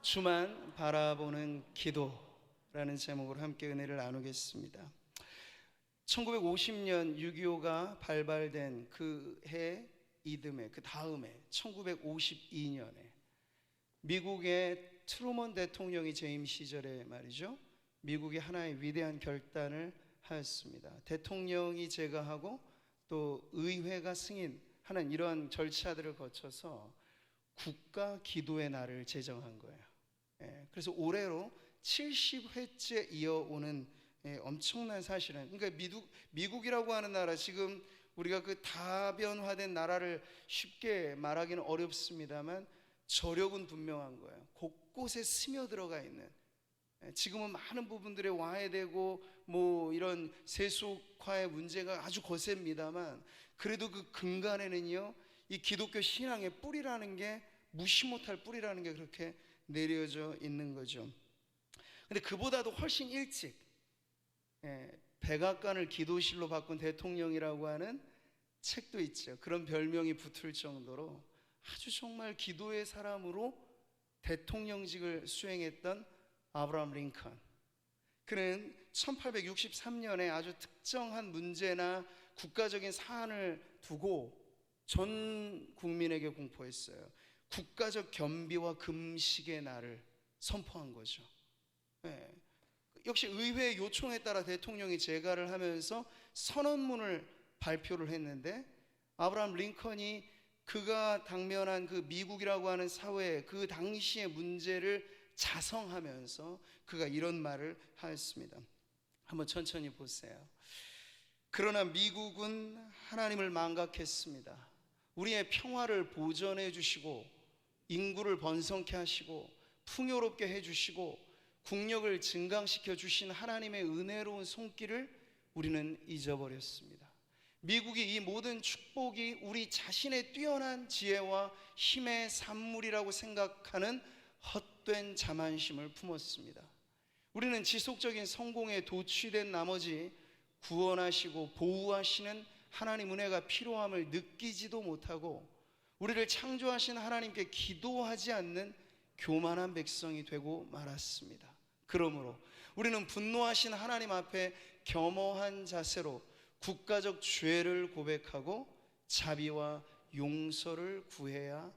주만 바라보는 기도라는 제목으로 함께 은혜를 나누겠습니다. 1950년 6.25가 발발된 그 해 이듬해, 그 다음에 1952년에 미국의 트루먼 대통령이 재임 시절에 말이죠, 미국이 하나의 위대한 결단을 하였습니다. 대통령이 제거하고 또 의회가 승인하는 이러한 절차들을 거쳐서 국가 기도의 날을 제정한 거예요. 그래서 올해로 70회째 이어오는 엄청난 사실은, 그러니까 미국이라고 하는 나라, 지금 우리가 그 다변화된 나라를 쉽게 말하기는 어렵습니다만 저력은 분명한 거예요. 곳곳에 스며들어가 있는, 지금은 많은 부분들에 와해되고 뭐 이런 세속화의 문제가 아주 거셉니다만 그래도 그 근간에는요, 이 기독교 신앙의 뿌리라는 게, 무시 못할 뿌리라는 게 그렇게 내려져 있는 거죠. 근데 그보다도 훨씬 일찍 백악관을 기도실로 바꾼 대통령이라고 하는 책도 있죠. 그런 별명이 붙을 정도로 아주 정말 기도의 사람으로 대통령직을 수행했던 아브라함 링컨. 그는 1863년에 아주 특정한 문제나 국가적인 사안을 두고 전 국민에게 공포했어요. 국가적 겸비와 금식의 날을 선포한 거죠. 역시 의회의 요청에 따라 대통령이 재가를 하면서 선언문을 발표를 했는데, 아브라함 링컨이 그가 당면한 그 미국이라고 하는 사회, 그 당시의 문제를 자성하면서 그가 이런 말을 하였습니다. 한번 천천히 보세요. 그러나 미국은 하나님을 망각했습니다. 우리의 평화를 보전해 주시고 인구를 번성케 하시고 풍요롭게 해주시고 국력을 증강시켜 주신 하나님의 은혜로운 손길을 우리는 잊어버렸습니다. 미국이 이 모든 축복이 우리 자신의 뛰어난 지혜와 힘의 산물이라고 생각하는 헛된 자만심을 품었습니다. 우리는 지속적인 성공에 도취된 나머지 구원하시고 보호하시는 하나님 은혜가 필요함을 느끼지도 못하고 우리를 창조하신 하나님께 기도하지 않는 교만한 백성이 되고 말았습니다. 그러므로 우리는 분노하신 하나님 앞에 겸허한 자세로 국가적 죄를 고백하고 자비와 용서를 구해야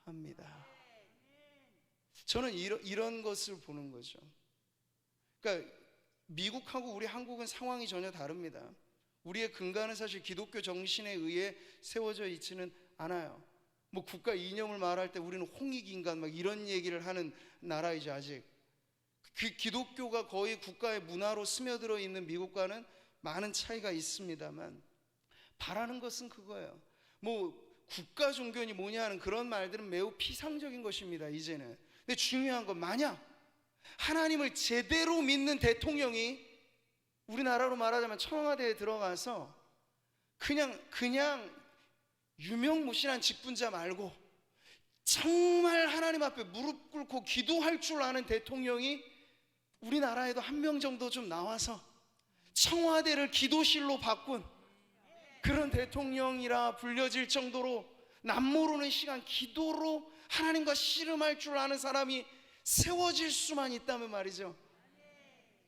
합니다. 저는 이런 것을 보는 거죠. 그러니까 미국하고 우리 한국은 상황이 전혀 다릅니다. 우리의 근간은 사실 기독교 정신에 의해 세워져 있지는 않아요. 뭐 국가 이념을 말할 때 우리는 홍익인간 막 이런 얘기를 하는 나라이죠. 아직 그 기독교가 거의 국가의 문화로 스며들어 있는 미국과는 많은 차이가 있습니다만 바라는 것은 그거예요. 뭐 국가 종교니 뭐냐 하는 그런 말들은 매우 피상적인 것입니다, 이제는. 근데 중요한 건, 만약 하나님을 제대로 믿는 대통령이 우리나라로 말하자면 청와대에 들어가서 그냥 유명무실한 직분자 말고 정말 하나님 앞에 무릎 꿇고 기도할 줄 아는 대통령이 우리나라에도 한 명 정도 좀 나와서 청와대를 기도실로 바꾼 그런 대통령이라 불려질 정도로 남모르는 시간 기도로 하나님과 씨름할 줄 아는 사람이 세워질 수만 있다면 말이죠,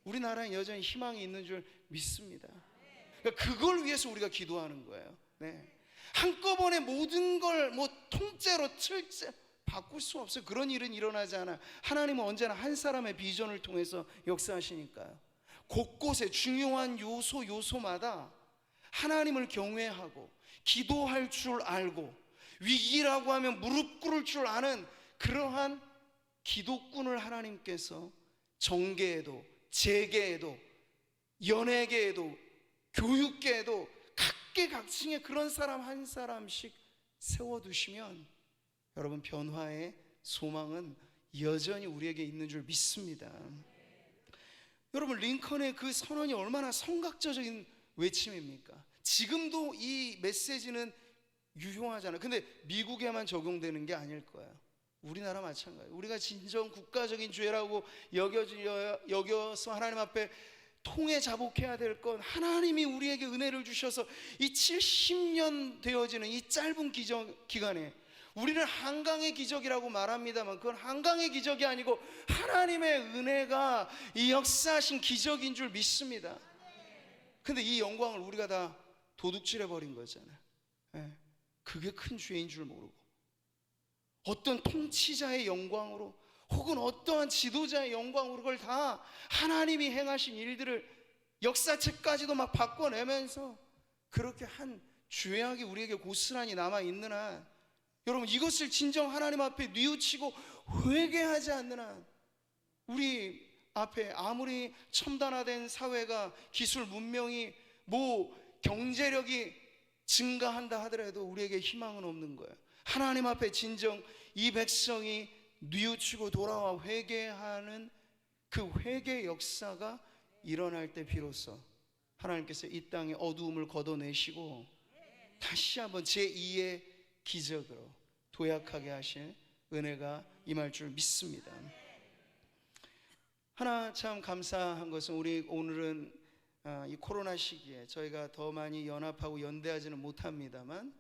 우리나라에 여전히 희망이 있는 줄 믿습니다. 그러니까 그걸 위해서 우리가 기도하는 거예요. 한꺼번에 모든 걸 뭐 통째로 틀째 바꿀 수 없어요. 그런 일은 일어나지 않아요. 하나님은 언제나 한 사람의 비전을 통해서 역사하시니까요. 곳곳에 중요한 요소마다 하나님을 경외하고 기도할 줄 알고 위기라고 하면 무릎 꿇을 줄 아는 그러한 기도꾼을 하나님께서 정계에도 재계에도 연예계에도 교육계에도 각계각층의 그런 사람 한 사람씩 세워두시면 여러분, 변화의 소망은 여전히 우리에게 있는 줄 믿습니다. 여러분, 링컨의 그 선언이 얼마나 성각적인 외침입니까? 지금도 이 메시지는 유효하잖아요. 근데 미국에만 적용되는 게 아닐 거예요. 우리나라 마찬가지예요. 우리가 진정 국가적인 죄라고 여겨서 하나님 앞에 통해 자복해야 될 건, 하나님이 우리에게 은혜를 주셔서 이 70년 되어지는 이 짧은 기간에 우리는 한강의 기적이라고 말합니다만 그건 한강의 기적이 아니고 하나님의 은혜가 이 역사하신 기적인 줄 믿습니다. 근데 이 영광을 우리가 다 도둑질해 버린 거잖아요. 예. 그게 큰 죄인 줄 모르고 어떤 통치자의 영광으로 혹은 어떠한 지도자의 영광으로 그걸 다 하나님이 행하신 일들을 역사책까지도 막 바꿔내면서 그렇게 한 죄악이 우리에게 고스란히 남아있는 한, 여러분 이것을 진정 하나님 앞에 뉘우치고 회개하지 않는 한, 우리 앞에 아무리 첨단화된 사회가 기술 문명이 경제력이 증가한다 하더라도 우리에게 희망은 없는 거예요. 하나님 앞에 진정 이 백성이 뉘우치고 돌아와 회개하는 그 회개 역사가 일어날 때 비로소 하나님께서 이 땅의 어두움을 걷어내시고 다시 한번 제2의 기적으로 도약하게 하실 은혜가 임할 줄 믿습니다. 하나 참 감사한 것은 우리 오늘은 이 코로나 시기에 저희가 더 많이 연합하고 연대하지는 못합니다만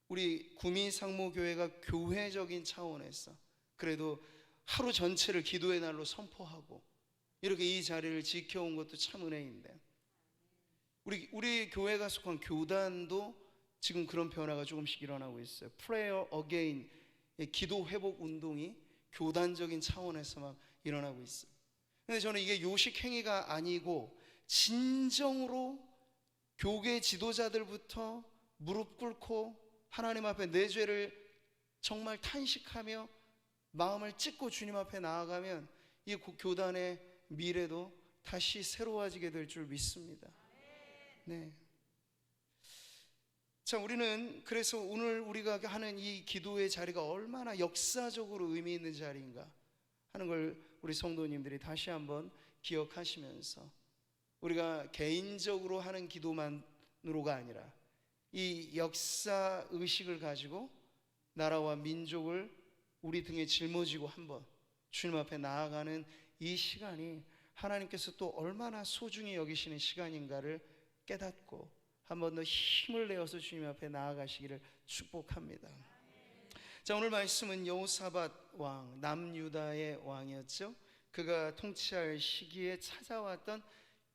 우리 구민상무교회가 교회적인 차원에서 그래도 하루 전체를 기도의 날로 선포하고 이렇게 이 자리를 지켜온 것도 참 은혜인데, 우리 교회가 속한 교단도 지금 그런 변화가 조금씩 일어나고 있어요. Prayer Again, 기도 회복 운동이 교단적인 차원에서 막 일어나고 있어요. 근데 저는 이게 요식 행위가 아니고 진정으로 교계 지도자들부터 무릎 꿇고 하나님 앞에 내 죄를 정말 탄식하며 마음을 찢고 주님 앞에 나아가면 이 교단의 미래도 다시 새로워지게 될 줄 믿습니다. 네. 자, 우리는 그래서 오늘 우리가 하는 이 기도의 자리가 얼마나 역사적으로 의미 있는 자리인가 하는 걸 우리 성도님들이 다시 한번 기억하시면서 우리가 개인적으로 하는 기도만으로가 아니라 이 역사 의식을 가지고 나라와 민족을 우리 등에 짊어지고 한번 주님 앞에 나아가는 이 시간이 하나님께서 또 얼마나 소중히 여기시는 시간인가를 깨닫고 한 번 더 힘을 내어서 주님 앞에 나아가시기를 축복합니다. 자, 오늘 말씀은 여호사밧 왕, 남유다의 왕이었죠. 그가 통치할 시기에 찾아왔던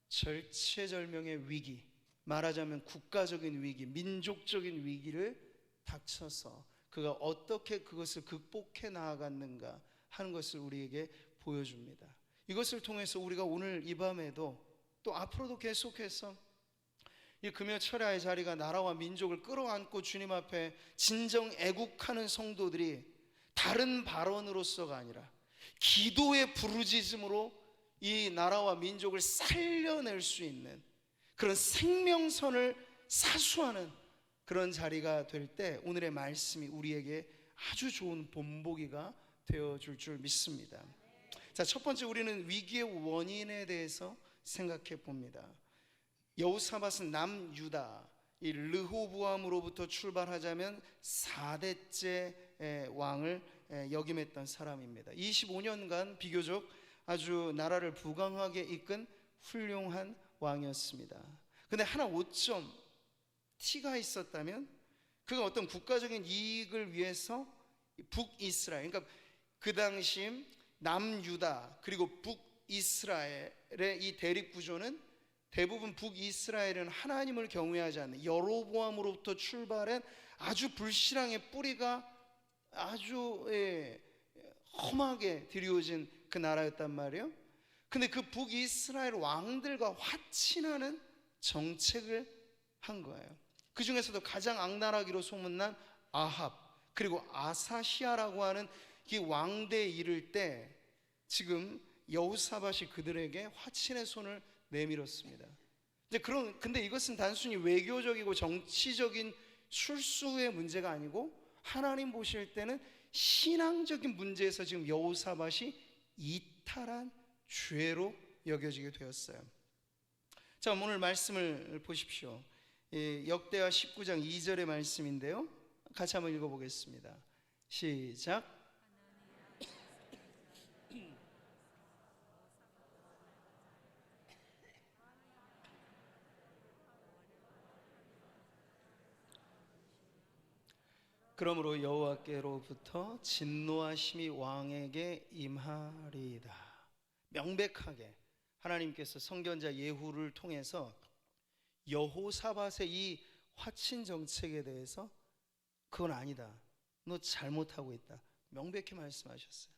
절체절명의 위기, 말하자면 국가적인 위기, 민족적인 위기를 닥쳐서 그가 어떻게 그것을 극복해 나아갔는가 하는 것을 우리에게 보여줍니다. 이것을 통해서 우리가 오늘 이 밤에도 또 앞으로도 계속해서 이 금요철야의 자리가 나라와 민족을 끌어안고 주님 앞에 진정 애국하는 성도들이 다른 발언으로서가 아니라 기도의 부르짖음으로 이 나라와 민족을 살려낼 수 있는 그런 생명선을 사수하는 그런 자리가 될 때 오늘의 말씀이 우리에게 아주 좋은 본보기가 되어줄 줄 믿습니다. 자, 첫 번째 우리는 위기의 원인에 대해서 생각해 봅니다. 여호사밧은 남유다, 이 르호보암으로부터 출발하자면 4대째 왕을 역임했던 사람입니다. 25년간 비교적 아주 나라를 부강하게 이끈 훌륭한 왕이었습니다. 근데 하나 오점 티가 있었다면 그가 어떤 국가적인 이익을 위해서 북이스라엘, 그러니까 그 당시 남유다 그리고 북이스라엘의 이 대립구조는 대부분 북이스라엘은 하나님을 경외하지 않는 여로보암으로부터 출발한 아주 불신앙의 뿌리가 아주 험하게 드리워진 그 나라였단 말이에요. 근데 그 북이스라엘 왕들과 화친하는 정책을 한 거예요. 그 중에서도 가장 악랄하기로 소문난 아합 그리고 아사시아라고 하는 이 왕대에 이를 때 지금 여호사밧이 그들에게 화친의 손을 내밀었습니다. 근데 이것은 단순히 외교적이고 정치적인 술수의 문제가 아니고 하나님 보실 때는 신앙적인 문제에서 지금 여호사밧이 이탈한 죄로 여겨지게 되었어요. 자, 오늘 말씀을 보십시오. 역대하 19장 2절의 말씀인데요, 같이 한번 읽어보겠습니다. 시작. 그러므로 여호와께로부터 진노하심이 왕에게 임하리이다. 명백하게 하나님께서 선견자 예후를 통해서 여호사밧의 이 화친 정책에 대해서 그건 아니다, 너 잘못하고 있다, 명백히 말씀하셨어요.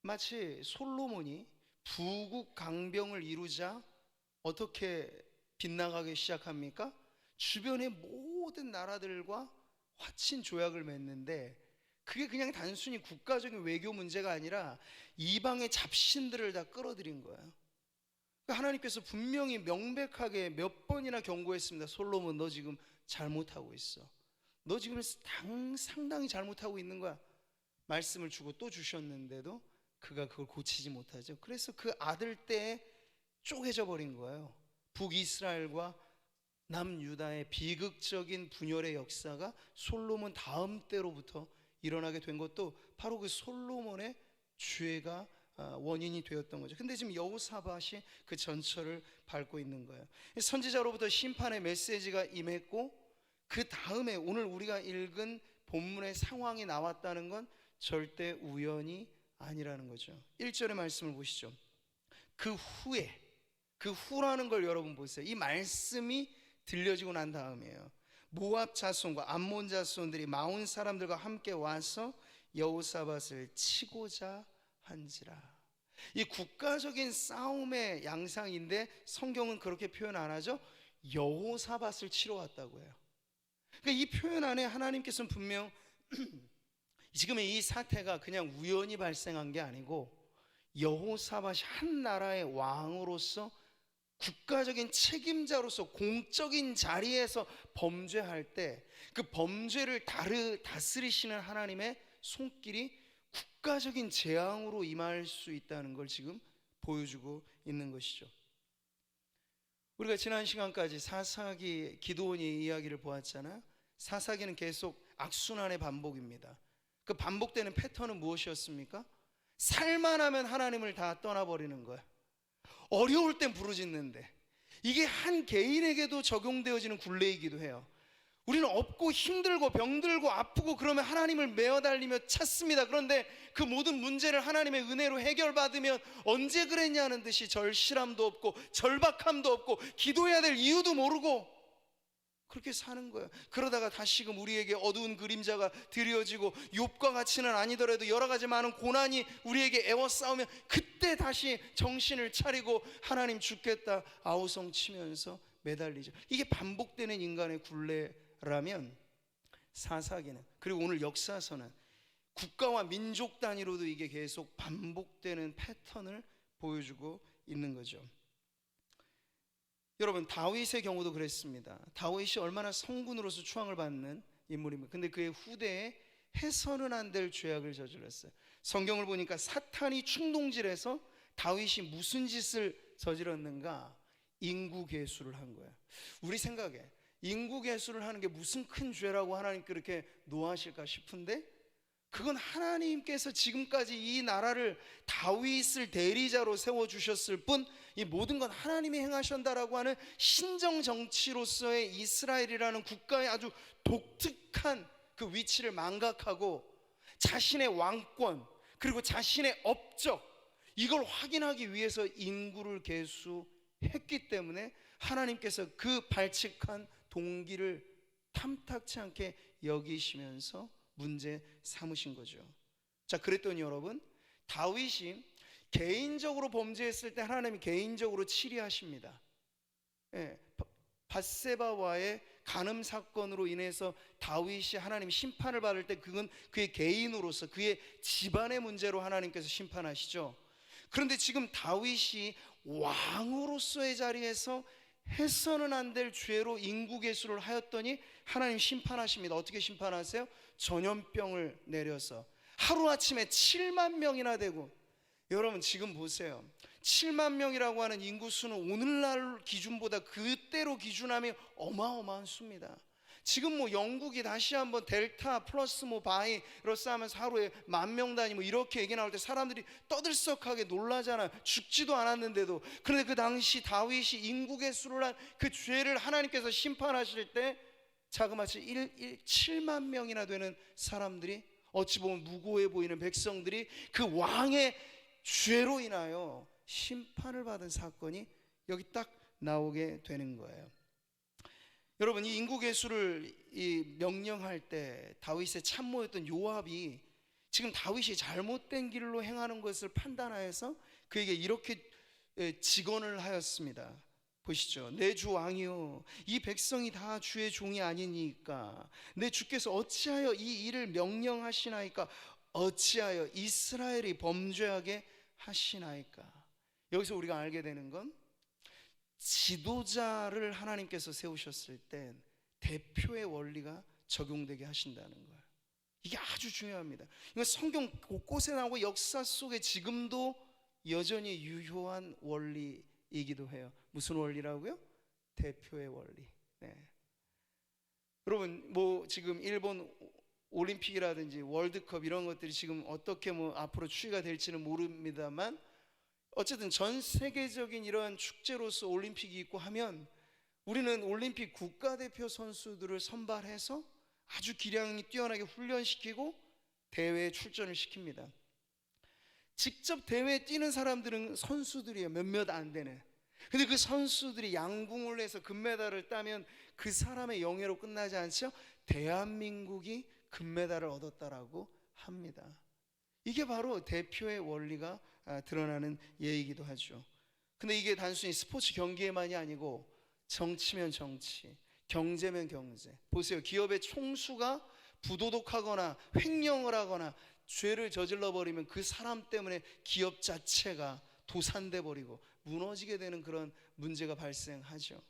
마치 솔로몬이 부국 강병을 이루자 어떻게 빗나가기 시작합니까? 주변의 모든 나라들과 화친 조약을 맺는데, 그게 그냥 단순히 국가적인 외교 문제가 아니라 이방의 잡신들을 다 끌어들인 거예요. 그러니까 하나님께서 분명히 명백하게 몇 번이나 경고했습니다. 솔로몬, 너 지금 잘못하고 있어. 너 지금 상당히 잘못하고 있는 거야. 말씀을 주고 또 주셨는데도 그가 그걸 고치지 못하죠. 그래서 그 아들 때에 쪼개져 버린 거예요. 북이스라엘과 남유다의 비극적인 분열의 역사가 솔로몬 다음 때로부터 일어나게 된 것도 바로 그 솔로몬의 죄가 원인이 되었던 거죠. 근데 지금 여호사밧이 그 전철을 밟고 있는 거예요. 선지자로부터 심판의 메시지가 임했고, 그 다음에 오늘 우리가 읽은 본문의 상황이 나왔다는 건 절대 우연이 아니라는 거죠. 1절의 말씀을 보시죠. 그 후에, 그 후라는 걸 여러분 보세요. 이 말씀이 들려지고 난 다음이에요. 모압 자손과 암몬 자손들이 마온 사람들과 함께 와서 여호사밧을 치고자 한지라. 이 국가적인 싸움의 양상인데 성경은 그렇게 표현 안 하죠. 여호사밧을 치러 왔다고 해요. 그러니까 이 표현 안에 하나님께서는 분명 지금의 이 사태가 그냥 우연히 발생한 게 아니고, 여호사밧이 한 나라의 왕으로서 국가적인 책임자로서 공적인 자리에서 범죄할 때 그 범죄를 다스리시는 하나님의 손길이 국가적인 재앙으로 임할 수 있다는 걸 지금 보여주고 있는 것이죠. 우리가 지난 시간까지 사사기 기드온의 이야기를 보았잖아요. 사사기는 계속 악순환의 반복입니다. 그 반복되는 패턴은 무엇이었습니까? 살만하면 하나님을 다 떠나버리는 거예요. 어려울 땐 부르짖는데, 이게 한 개인에게도 적용되어지는 굴레이기도 해요. 우리는 없고 힘들고 병들고 아프고 그러면 하나님을 메어달리며 찾습니다. 그런데 그 모든 문제를 하나님의 은혜로 해결받으면 언제 그랬냐는 듯이 절실함도 없고 절박함도 없고 기도해야 될 이유도 모르고 그렇게 사는 거예요. 그러다가 다시금 우리에게 어두운 그림자가 드리워지고 욥과 같이는 아니더라도 여러 가지 많은 고난이 우리에게 애워싸우면 그때 다시 정신을 차리고 하나님 죽겠다 아우성 치면서 매달리죠. 이게 반복되는 인간의 굴레라면 사사기는, 그리고 오늘 역사서는 국가와 민족 단위로도 이게 계속 반복되는 패턴을 보여주고 있는 거죠. 여러분, 다윗의 경우도 그랬습니다. 다윗이 얼마나 성군으로서 추앙을 받는 인물입니다. 근데 그의 후대에 해서는 안 될 죄악을 저질렀어요. 성경을 보니까 사탄이 충동질해서 다윗이 무슨 짓을 저질렀는가? 인구괴수를 한 거예요. 우리 생각에 인구괴수를 하는 게 무슨 큰 죄라고 하나님께 그렇게 노하실까 싶은데, 그건 하나님께서 지금까지 이 나라를 다윗을 대리자로 세워주셨을 뿐, 이 모든 건 하나님이 행하신다라고 하는 신정정치로서의 이스라엘이라는 국가의 아주 독특한 그 위치를 망각하고 자신의 왕권 그리고 자신의 업적, 이걸 확인하기 위해서 인구를 계수했기 때문에 하나님께서 그 발칙한 동기를 탐탁치 않게 여기시면서 문제 삼으신 거죠. 자, 그랬더니 여러분, 다윗이 개인적으로 범죄했을 때 하나님이 개인적으로 치리하십니다. 밧세바와의 간음 사건으로 인해서 다윗이 하나님 심판을 받을 때 그건 그의 개인으로서 그의 집안의 문제로 하나님께서 심판하시죠. 그런데 지금 다윗이 왕으로서의 자리에서 해서는 안 될 죄로 인구괴수를 하였더니 하나님 심판하십니다. 어떻게 심판하세요? 전염병을 내려서 하루아침에 7만 명이나 되고, 여러분 지금 보세요. 7만 명이라고 하는 인구수는 오늘날 기준보다 그때로 기준하면 어마어마한 수입니다. 지금 뭐 영국이 다시 한번 델타 플러스 뭐 바이러스 하면서 하루에 10,000명 단위 뭐 이렇게 얘기 나올 때 사람들이 떠들썩하게 놀라잖아요. 죽지도 않았는데도. 그런데 그 당시 다윗이 인구괴수를 한 그 죄를 하나님께서 심판하실 때 자그마치 7만 명이나 되는 사람들이, 어찌 보면 무고해 보이는 백성들이 그 왕의 죄로 인하여 심판을 받은 사건이 여기 딱 나오게 되는 거예요. 여러분, 이 인구 계수를 명령할 때 다윗의 참모였던 요압이 지금 다윗이 잘못된 길로 행하는 것을 판단하여서 그에게 이렇게 직언을 하였습니다. 보시죠. 내 주 왕이요, 이 백성이 다 주의 종이 아니니까 내 주께서 어찌하여 이 일을 명령하시나이까? 어찌하여 이스라엘이 범죄하게 하시나이까? 여기서 우리가 알게 되는 건, 지도자를 하나님께서 세우셨을 때 대표의 원리가 적용되게 하신다는 거예요. 이게 아주 중요합니다. 이건 성경 곳곳에 나오고 역사 속에 지금도 여전히 유효한 원리이기도 해요. 무슨 원리라고요? 대표의 원리. 네. 여러분, 뭐 지금 일본 올림픽이라든지 월드컵 이런 것들이 지금 어떻게 앞으로 추이가 될지는 모릅니다만, 어쨌든 전 세계적인 이러한 축제로서 올림픽이 있고 하면 우리는 올림픽 국가대표 선수들을 선발해서 아주 기량이 뛰어나게 훈련시키고 대회에 출전을 시킵니다. 직접 대회에 뛰는 사람들은 선수들이에요. 몇몇 안 되는. 근데 그 선수들이 양궁을 해서 금메달을 따면 그 사람의 영예로 끝나지 않죠? 대한민국이 금메달을 얻었다라고 합니다. 이게 바로 대표의 원리가 드러나는 예이기도 하죠. 근데 이게 단순히 스포츠 경기에만이 아니고 정치면 정치, 경제면 경제. 보세요. 기업의 총수가 부도덕하거나 횡령을 하거나 죄를 저질러 버리면 그 사람 때문에 기업 자체가 도산돼 버리고 무너지게 되는 그런 문제가 발생하죠.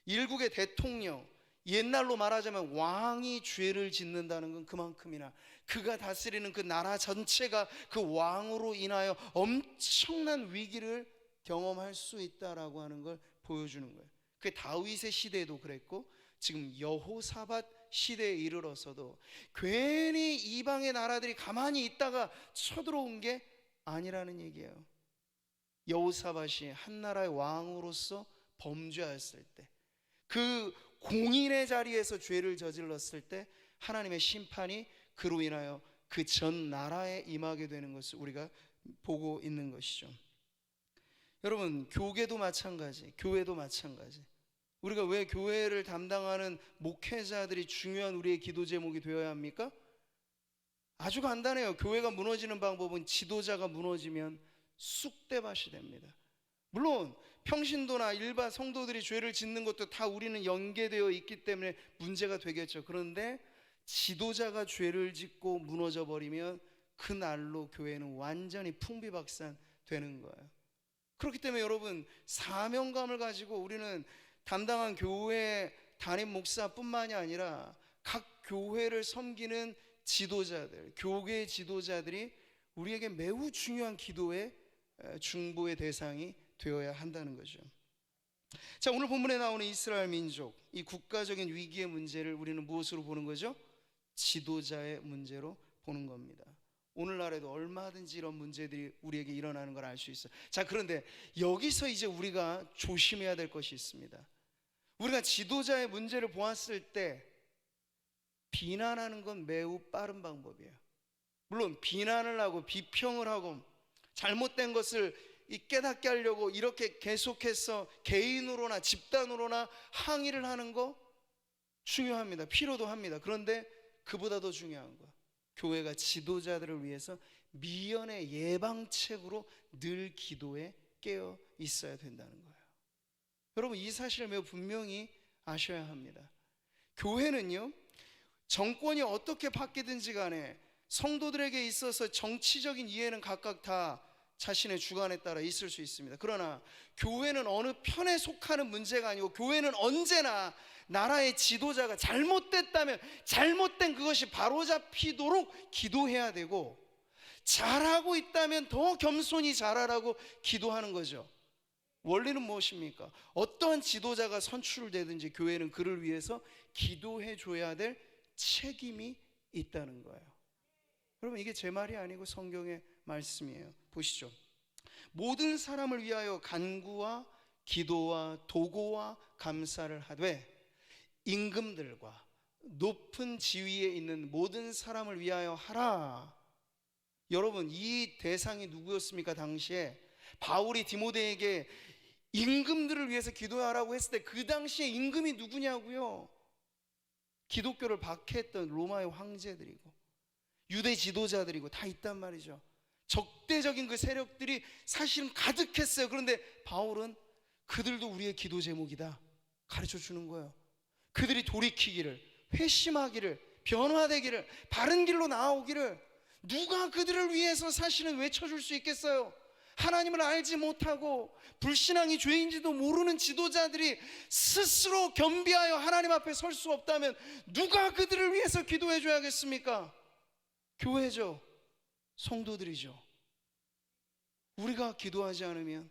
일국의 대통령, 옛날로 말하자면 왕이 죄를 짓는다는 건 그만큼이나 그가 다스리는 그 나라 전체가 그 왕으로 인하여 엄청난 위기를 경험할 수 있다라고 하는 걸 보여주는 거예요. 그게 다윗의 시대에도 그랬고 지금 여호사밧 시대에 이르러서도 괜히 이방의 나라들이 가만히 있다가 쳐들어온 게 아니라는 얘기예요. 여호사밧이 한 나라의 왕으로서 범죄하였을 때, 그 공인의 자리에서 죄를 저질렀을 때 하나님의 심판이 그로 인하여 그 전 나라에 임하게 되는 것을 우리가 보고 있는 것이죠. 여러분, 교계도 마찬가지, 교회도 마찬가지. 우리가 왜 교회를 담당하는 목회자들이 중요한 우리의 기도 제목이 되어야 합니까? 아주 간단해요. 교회가 무너지는 방법은 지도자가 무너지면 쑥대밭이 됩니다. 물론 평신도나 일반 성도들이 죄를 짓는 것도 다 우리는 연계되어 있기 때문에 문제가 되겠죠. 그런데 지도자가 죄를 짓고 무너져 버리면 그날로 교회는 완전히 풍비박산 되는 거예요. 그렇기 때문에 여러분, 사명감을 가지고 우리는 담당한 교회 담임 목사뿐만이 아니라 각 교회를 섬기는 지도자들, 교계 지도자들이 우리에게 매우 중요한 기도의 중보의 대상이 되어야 한다는 거죠. 자, 오늘 본문에 나오는 이스라엘 민족, 이 국가적인 위기의 문제를 우리는 무엇으로 보는 거죠? 지도자의 문제로 보는 겁니다. 오늘날에도 얼마든지 이런 문제들이 우리에게 일어나는 걸 알 수 있어요. 자, 그런데 여기서 이제 우리가 조심해야 될 것이 있습니다. 우리가 지도자의 문제를 보았을 때 비난하는 건 매우 빠른 방법이에요. 물론 비난을 하고 비평을 하고 잘못된 것을 깨닫게 하려고 이렇게 계속해서 개인으로나 집단으로나 항의를 하는 거 중요합니다. 필요도 합니다. 그런데 그보다 더 중요한 거, 교회가 지도자들을 위해서 미연의 예방책으로 늘 기도에 깨어 있어야 된다는 거예요. 여러분, 이 사실을 매우 분명히 아셔야 합니다. 교회는요, 정권이 어떻게 바뀌든지 간에 성도들에게 있어서 정치적인 이해는 각각 다 자신의 주관에 따라 있을 수 있습니다. 그러나 교회는 어느 편에 속하는 문제가 아니고, 교회는 언제나 나라의 지도자가 잘못됐다면 잘못된 그것이 바로잡히도록 기도해야 되고, 잘하고 있다면 더 겸손히 잘하라고 기도하는 거죠. 원리는 무엇입니까? 어떠한 지도자가 선출되든지 교회는 그를 위해서 기도해 줘야 될 책임이 있다는 거예요. 여러분, 이게 제 말이 아니고 성경의 말씀이에요. 보시죠. 모든 사람을 위하여 간구와 기도와 도고와 감사를 하되 임금들과 높은 지위에 있는 모든 사람을 위하여 하라. 여러분, 이 대상이 누구였습니까? 당시에 바울이 디모데에게 임금들을 위해서 기도하라고 했을 때 그 당시에 임금이 누구냐고요? 기독교를 박해했던 로마의 황제들이고 유대 지도자들이고 다 있단 말이죠. 적대적인 그 세력들이 사실은 가득했어요. 그런데 바울은 그들도 우리의 기도 제목이다 가르쳐 주는 거예요. 그들이 돌이키기를, 회심하기를, 변화되기를, 바른 길로 나아오기를. 누가 그들을 위해서 사실은 외쳐줄 수 있겠어요? 하나님을 알지 못하고 불신앙이 죄인지도 모르는 지도자들이 스스로 겸비하여 하나님 앞에 설 수 없다면 누가 그들을 위해서 기도해 줘야겠습니까? 교회죠. 성도들이죠. 우리가 기도하지 않으면,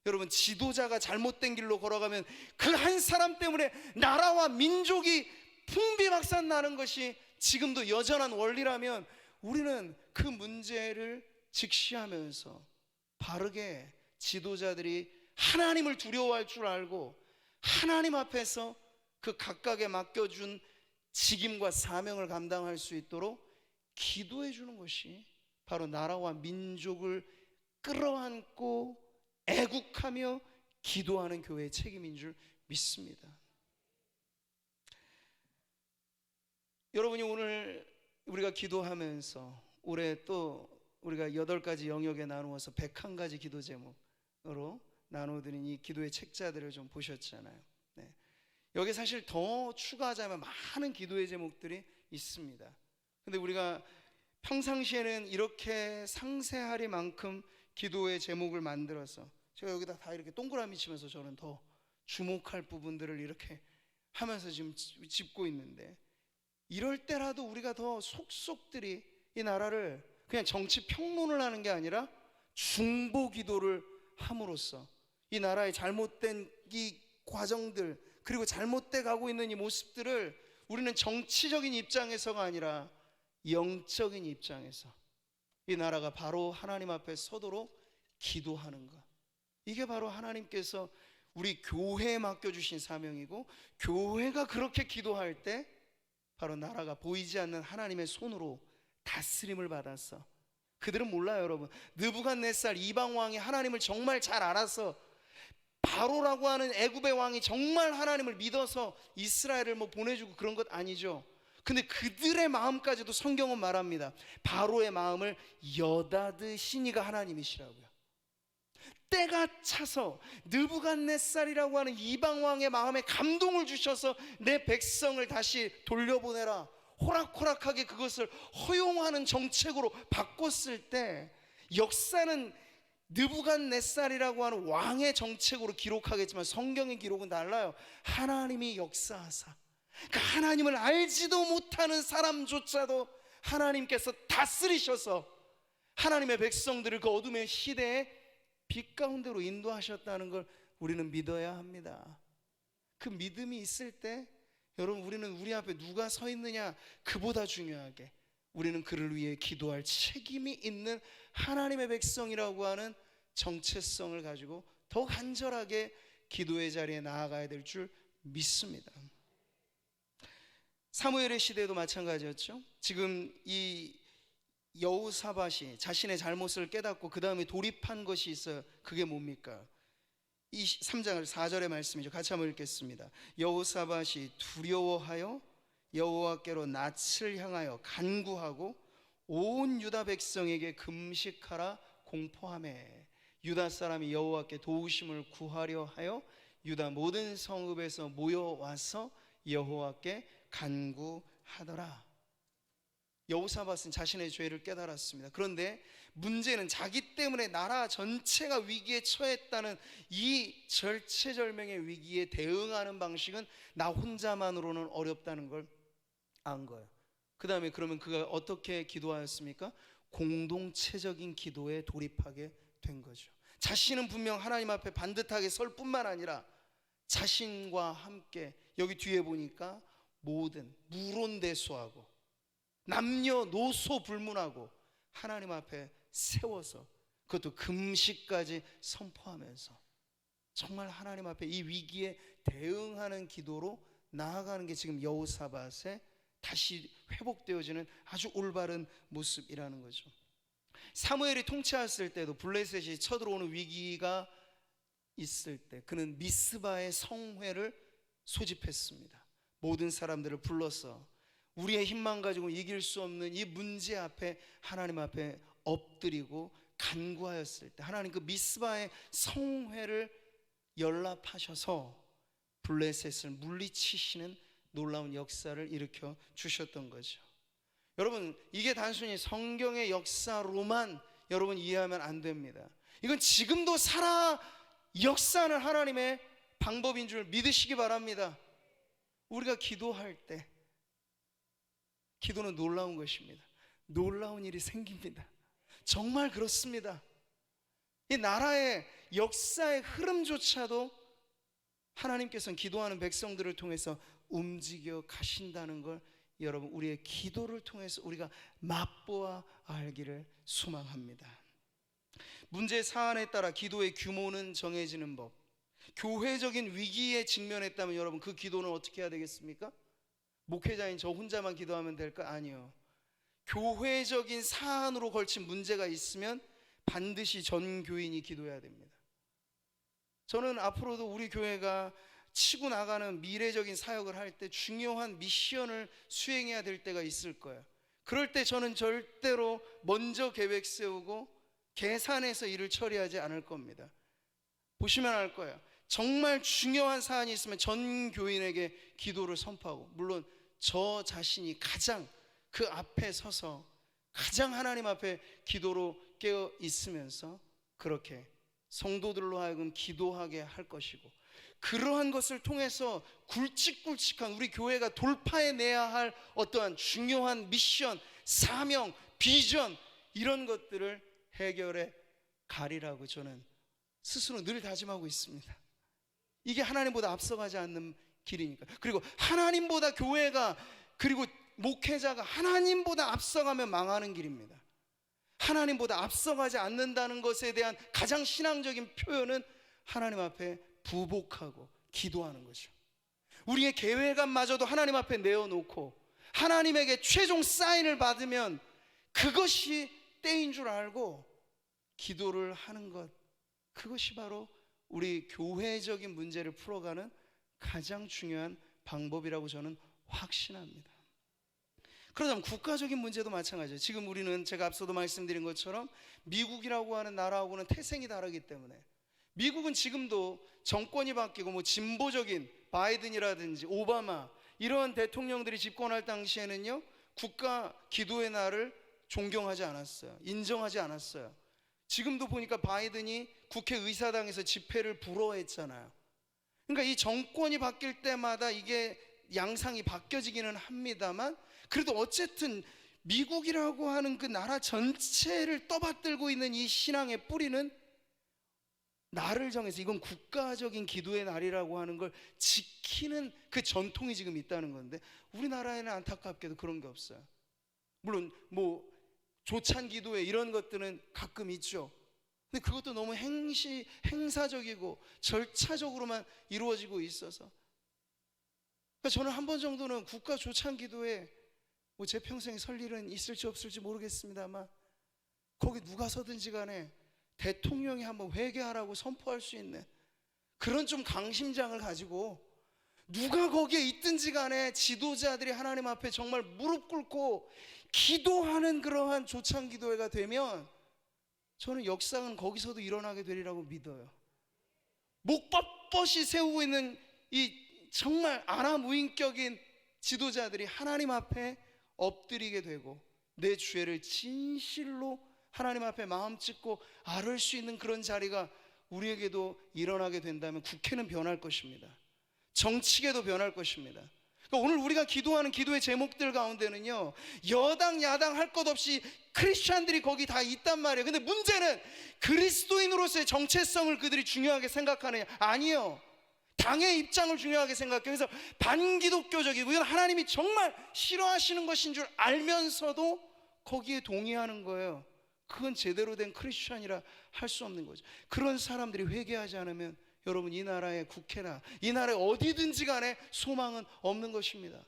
여러분, 지도자가 잘못된 길로 걸어가면 그 한 사람 때문에 나라와 민족이 풍비박산 나는 것이 지금도 여전한 원리라면 우리는 그 문제를 직시하면서 바르게 지도자들이 하나님을 두려워할 줄 알고 하나님 앞에서 그 각각에 맡겨준 직임과 사명을 감당할 수 있도록 기도해 주는 것이 바로 나라와 민족을 끌어안고 애국하며 기도하는 교회의 책임인 줄 믿습니다. 여러분이 오늘 우리가 기도하면서 올해 또 우리가 8가지 영역에 나누어서 101가지 기도 제목으로 나누어드린 이 기도의 책자들을 좀 보셨잖아요. 네. 여기 사실 더 추가하자면 많은 기도의 제목들이 있습니다. 근데 우리가 평상시에는 이렇게 상세하리만큼 기도의 제목을 만들어서 제가 여기다 다 이렇게 동그라미 치면서 저는 더 주목할 부분들을 이렇게 하면서 지금 짚고 있는데, 이럴 때라도 우리가 더 속속들이 이 나라를 그냥 정치 평론을 하는 게 아니라 중보 기도를 함으로써 이 나라의 잘못된 이 과정들, 그리고 잘못돼 가고 있는 이 모습들을 우리는 정치적인 입장에서가 아니라 영적인 입장에서 이 나라가 바로 하나님 앞에 서도록 기도하는 것, 이게 바로 하나님께서 우리 교회에 맡겨주신 사명이고, 교회가 그렇게 기도할 때 바로 나라가 보이지 않는 하나님의 손으로 다스림을 받았어. 그들은 몰라요, 여러분. 느부갓네살 이방 왕이 하나님을 정말 잘 알아서, 바로라고 하는 애굽의 왕이 정말 하나님을 믿어서 이스라엘을 보내주고 그런 것 아니죠. 근데 그들의 마음까지도 성경은 말합니다. 바로의 마음을 여다드시니가 하나님이시라고요. 때가 차서 느부갓네살이라고 하는 이방 왕의 마음에 감동을 주셔서 내 백성을 다시 돌려보내라, 호락호락하게 그것을 허용하는 정책으로 바꿨을 때, 역사는 느부갓네살이라고 하는 왕의 정책으로 기록하겠지만 성경의 기록은 달라요. 하나님이 역사하사 그 하나님을 알지도 못하는 사람조차도 하나님께서 다스리셔서 하나님의 백성들을 그 어둠의 시대에 빛 가운데로 인도하셨다는 걸 우리는 믿어야 합니다. 그 믿음이 있을 때 여러분, 우리는 우리 앞에 누가 서 있느냐 그보다 중요하게 우리는 그를 위해 기도할 책임이 있는 하나님의 백성이라고 하는 정체성을 가지고 더 간절하게 기도의 자리에 나아가야 될 줄 믿습니다. 사무엘의 시대도 마찬가지였죠. 지금 이 여호사밧이 자신의 잘못을 깨닫고 그 다음에 돌입한 것이 있어요. 그게 뭡니까? 이 3장 4절의 말씀이죠. 같이 한번 읽겠습니다. 여호사밧이 두려워하여 여호와께로 낯을 향하여 간구하고 온 유다 백성에게 금식하라 공포하매, 유다 사람이 여호와께 도우심을 구하려 하여 유다 모든 성읍에서 모여와서 여호와께 간구하더라. 여호사밧은 자신의 죄를 깨달았습니다. 그런데 문제는 자기 때문에 나라 전체가 위기에 처했다는 이 절체절명의 위기에 대응하는 방식은 나 혼자만으로는 어렵다는 걸 안 거예요. 그 다음에 그러면 그가 어떻게 기도하였습니까? 공동체적인 기도에 돌입하게 된 거죠. 자신은 분명 하나님 앞에 반듯하게 설 뿐만 아니라 자신과 함께, 여기 뒤에 보니까 모든 무론대소하고 남녀노소 불문하고 하나님 앞에 세워서, 그것도 금식까지 선포하면서 정말 하나님 앞에 이 위기에 대응하는 기도로 나아가는 게 지금 여호사밧의 다시 회복되어지는 아주 올바른 모습이라는 거죠. 사무엘이 통치했을 때도 블레셋이 쳐들어오는 위기가 있을 때 그는 미스바의 성회를 소집했습니다. 모든 사람들을 불러서 우리의 힘만 가지고 이길 수 없는 이 문제 앞에 하나님 앞에 엎드리고 간구하였을 때 하나님 그 미스바의 성회를 연락하셔서 블레셋을 물리치시는 놀라운 역사를 일으켜 주셨던 거죠. 여러분, 이게 단순히 성경의 역사로만 여러분 이해하면 안 됩니다. 이건 지금도 살아 역사하는 하나님의 방법인 줄 믿으시기 바랍니다. 우리가 기도할 때 기도는 놀라운 것입니다. 놀라운 일이 생깁니다. 정말 그렇습니다. 이 나라의 역사의 흐름조차도 하나님께서는 기도하는 백성들을 통해서 움직여 가신다는 걸 여러분, 우리의 기도를 통해서 우리가 맛보아 알기를 소망합니다. 문제 사안에 따라 기도의 규모는 정해지는 법. 교회적인 위기에 직면했다면 여러분, 그 기도는 어떻게 해야 되겠습니까? 목회자인 저 혼자만 기도하면 될까? 아니요. 교회적인 사안으로 걸친 문제가 있으면 반드시 전 교인이 기도해야 됩니다. 저는 앞으로도 우리 교회가 치고 나가는 미래적인 사역을 할 때 중요한 미션을 수행해야 될 때가 있을 거예요. 그럴 때 저는 절대로 먼저 계획 세우고 계산해서 일을 처리하지 않을 겁니다. 보시면 알 거예요. 정말 중요한 사안이 있으면 전 교인에게 기도를 선포하고, 물론 저 자신이 가장 그 앞에 서서 가장 하나님 앞에 기도로 깨어 있으면서 그렇게 성도들로 하여금 기도하게 할 것이고, 그러한 것을 통해서 굵직굵직한 우리 교회가 돌파해내야 할 어떠한 중요한 미션, 사명, 비전, 이런 것들을 해결해 가리라고 저는 스스로 늘 다짐하고 있습니다. 이게 하나님보다 앞서가지 않는 길이니까. 그리고 하나님보다 교회가, 그리고 목회자가 하나님보다 앞서가면 망하는 길입니다. 하나님보다 앞서가지 않는다는 것에 대한 가장 신앙적인 표현은 하나님 앞에 부복하고 기도하는 거죠. 우리의 계획안마저도 하나님 앞에 내어놓고 하나님에게 최종 사인을 받으면 그것이 때인 줄 알고 기도를 하는 것, 그것이 바로 우리 교회적인 문제를 풀어가는 가장 중요한 방법이라고 저는 확신합니다. 그러자면 국가적인 문제도 마찬가지예요. 지금 우리는 제가 앞서도 말씀드린 것처럼 미국이라고 하는 나라하고는 태생이 다르기 때문에, 미국은 지금도 정권이 바뀌고 뭐 진보적인 바이든이라든지 오바마 이런 대통령들이 집권할 당시에는요, 국가 기도의 날을 존경하지 않았어요. 인정하지 않았어요. 지금도 보니까 바이든이 국회의사당에서 집회를 불허했잖아요. 그러니까 이 정권이 바뀔 때마다 이게 양상이 바뀌어지기는 합니다만, 그래도 어쨌든 미국이라고 하는 그 나라 전체를 떠받들고 있는 이 신앙의 뿌리는 날을 정해서 이건 국가적인 기도의 날이라고 하는 걸 지키는 그 전통이 지금 있다는 건데, 우리나라에는 안타깝게도 그런 게 없어요. 물론 뭐 조찬 기도회 이런 것들은 가끔 있죠. 근데 그것도 너무 행사적이고 절차적으로만 이루어지고 있어서, 그러니까 저는 한 번 정도는 국가 조찬 기도회, 뭐 제 평생에 설 일은 있을지 없을지 모르겠습니다만, 거기 누가 서든지 간에 대통령이 한번 회개하라고 선포할 수 있는 그런 좀 강심장을 가지고 누가 거기에 있든지 간에 지도자들이 하나님 앞에 정말 무릎 꿇고 기도하는 그러한 조찬 기도회가 되면 저는 역사는 거기서도 일어나게 되리라고 믿어요. 목 뻣뻣이 세우고 있는 이 정말 아나무인격인 지도자들이 하나님 앞에 엎드리게 되고 내 죄를 진실로 하나님 앞에 마음 찢고 앓을 수 있는 그런 자리가 우리에게도 일어나게 된다면 국회는 변할 것입니다. 정치계도 변할 것입니다. 그러니까 오늘 우리가 기도하는 기도의 제목들 가운데는요, 여당 야당 할 것 없이 크리스찬들이 거기 다 있단 말이에요. 근데 문제는 그리스도인으로서의 정체성을 그들이 중요하게 생각하느냐? 아니요. 당의 입장을 중요하게 생각해요. 그래서 반기독교적이고 이건 하나님이 정말 싫어하시는 것인 줄 알면서도 거기에 동의하는 거예요. 그건 제대로 된 크리스찬이라 할 수 없는 거죠. 그런 사람들이 회개하지 않으면 여러분, 이 나라의 국회나 이 나라의 어디든지 간에 소망은 없는 것입니다.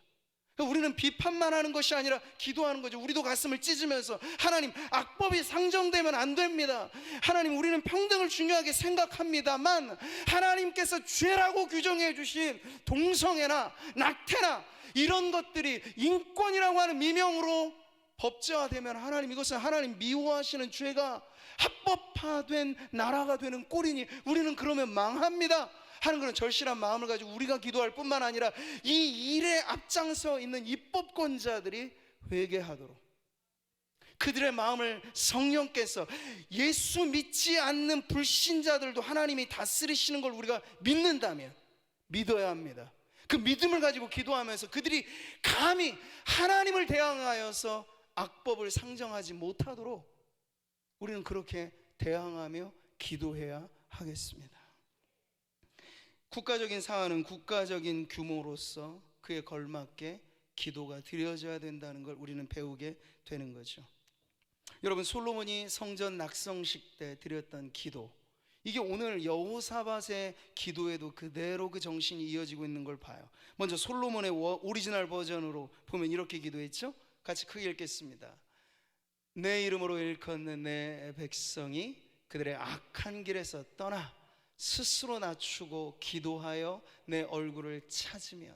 우리는 비판만 하는 것이 아니라 기도하는 거죠. 우리도 가슴을 찢으면서 하나님, 악법이 상정되면 안 됩니다. 하나님, 우리는 평등을 중요하게 생각합니다만 하나님께서 죄라고 규정해 주신 동성애나 낙태나 이런 것들이 인권이라고 하는 미명으로 법제화되면 하나님, 이것은 하나님 미워하시는 죄가 합법화된 나라가 되는 꼴이니 우리는 그러면 망합니다 하는 그런 절실한 마음을 가지고 우리가 기도할 뿐만 아니라 이 일에 앞장서 있는 입법권자들이 회개하도록, 그들의 마음을 성령께서, 예수 믿지 않는 불신자들도 하나님이 다스리시는 걸 우리가 믿는다면, 믿어야 합니다. 그 믿음을 가지고 기도하면서 그들이 감히 하나님을 대항하여서 악법을 상정하지 못하도록 우리는 그렇게 대항하며 기도해야 하겠습니다. 국가적인 사안은 국가적인 규모로서 그에 걸맞게 기도가 드려져야 된다는 걸 우리는 배우게 되는 거죠. 여러분, 솔로몬이 성전 낙성식 때 드렸던 기도, 이게 오늘 여호사밧의 기도에도 그대로 그 정신이 이어지고 있는 걸 봐요. 먼저 솔로몬의 오리지널 버전으로 보면 이렇게 기도했죠. 같이 크게 읽겠습니다. 내 이름으로 일컫는 내 백성이 그들의 악한 길에서 떠나 스스로 낮추고 기도하여 내 얼굴을 찾으면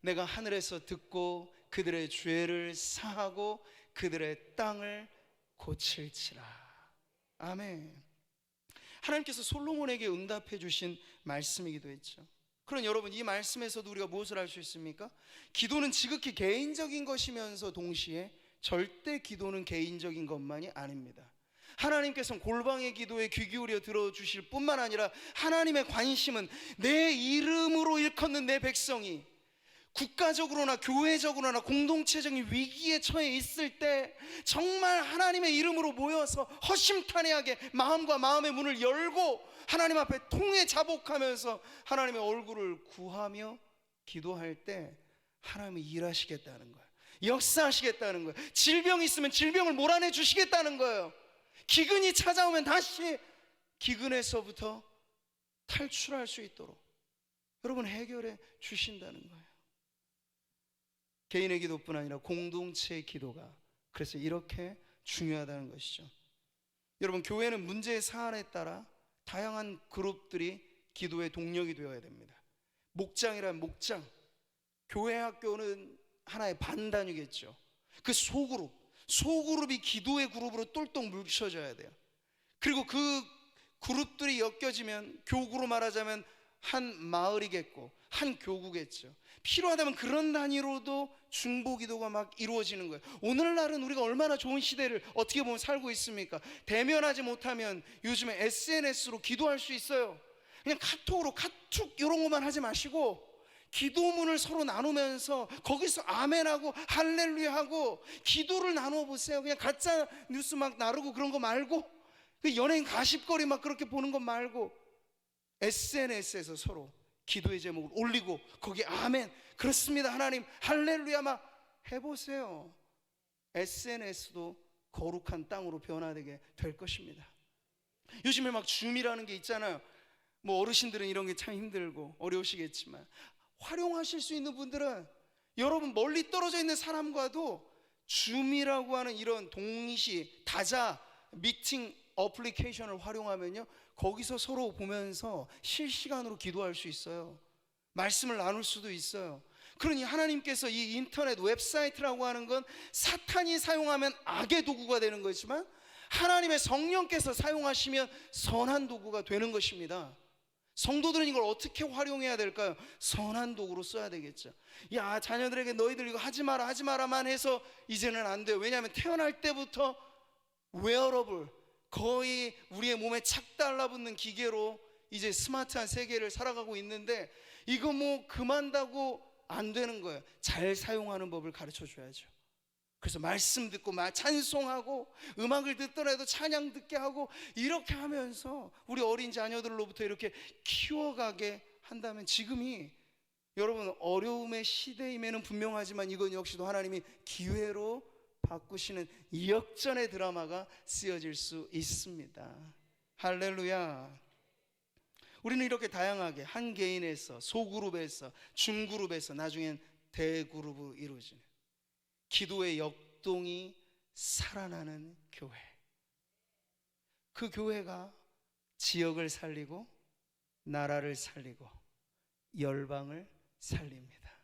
내가 하늘에서 듣고 그들의 죄를 사하고 그들의 땅을 고칠지라. 아멘. 하나님께서 솔로몬에게 응답해 주신 말씀이기도 했죠. 그럼 여러분, 이 말씀에서도 우리가 무엇을 알 수 있습니까? 기도는 지극히 개인적인 것이면서 동시에 절대 기도는 개인적인 것만이 아닙니다. 하나님께서는 골방의 기도에 귀 기울여 들어주실 뿐만 아니라 하나님의 관심은 내 이름으로 일컫는 내 백성이 국가적으로나 교회적으로나 공동체적인 위기에 처해 있을 때 정말 하나님의 이름으로 모여서 허심탄회하게 마음과 마음의 문을 열고 하나님 앞에 통회 자복하면서 하나님의 얼굴을 구하며 기도할 때 하나님이 일하시겠다는 거예요. 역사하시겠다는 거예요. 질병이 있으면 질병을 몰아내 주시겠다는 거예요. 기근이 찾아오면 다시 기근에서부터 탈출할 수 있도록 여러분 해결해 주신다는 거예요. 개인의 기도뿐 아니라 공동체의 기도가 그래서 이렇게 중요하다는 것이죠. 여러분, 교회는 문제의 사안에 따라 다양한 그룹들이 기도의 동력이 되어야 됩니다. 목장이란 목장, 교회 학교는 하나의 반단이겠죠. 그 소그룹이 기도의 그룹으로 똘똘 뭉쳐져야 돼요. 그리고 그 그룹들이 엮여지면 교구로 말하자면 한 마을이겠고 한 교구겠죠. 필요하다면 그런 단위로도 중보기도가 막 이루어지는 거예요. 오늘날은 우리가 얼마나 좋은 시대를 어떻게 보면 살고 있습니까? 대면하지 못하면 요즘에 SNS로 기도할 수 있어요. 그냥 카톡으로 카툭 이런 것만 하지 마시고 기도문을 서로 나누면서 거기서 아멘하고 할렐루야하고 기도를 나눠보세요. 그냥 가짜 뉴스 막 나르고 그런 거 말고, 그 연예인 가십거리 막 그렇게 보는 거 말고 SNS에서 서로 기도의 제목을 올리고 거기에 아멘, 그렇습니다 하나님, 할렐루야 막 해보세요. SNS도 거룩한 땅으로 변화되게 될 것입니다. 요즘에 막 줌이라는 게 있잖아요. 뭐 어르신들은 이런 게 참 힘들고 어려우시겠지만 활용하실 수 있는 분들은 여러분 멀리 떨어져 있는 사람과도 줌이라고 하는 이런 동시 다자 미팅 어플리케이션을 활용하면요, 거기서 서로 보면서 실시간으로 기도할 수 있어요. 말씀을 나눌 수도 있어요. 그러니 하나님께서 이 인터넷 웹사이트라고 하는 건 사탄이 사용하면 악의 도구가 되는 것이지만 하나님의 성령께서 사용하시면 선한 도구가 되는 것입니다. 성도들은 이걸 어떻게 활용해야 될까요? 선한 도구로 써야 되겠죠. 야, 자녀들에게 너희들 이거 하지 마라 하지 마라만 해서 이제는 안 돼요. 왜냐하면 태어날 때부터 웨어러블, 거의 우리의 몸에 착 달라붙는 기계로 이제 스마트한 세계를 살아가고 있는데 이거 뭐 그만다고 안 되는 거예요. 잘 사용하는 법을 가르쳐 줘야죠. 그래서 말씀 듣고 찬송하고 음악을 듣더라도 찬양 듣게 하고 이렇게 하면서 우리 어린 자녀들로부터 이렇게 키워가게 한다면 지금이 여러분 어려움의 시대임에는 분명하지만 이건 역시도 하나님이 기회로 바꾸시는 역전의 드라마가 쓰여질 수 있습니다. 할렐루야. 우리는 이렇게 다양하게 한 개인에서 소그룹에서 중그룹에서 나중엔 대그룹으로 이루어지는 기도의 역동이 살아나는 교회. 그 교회가 지역을 살리고 나라를 살리고 열방을 살립니다.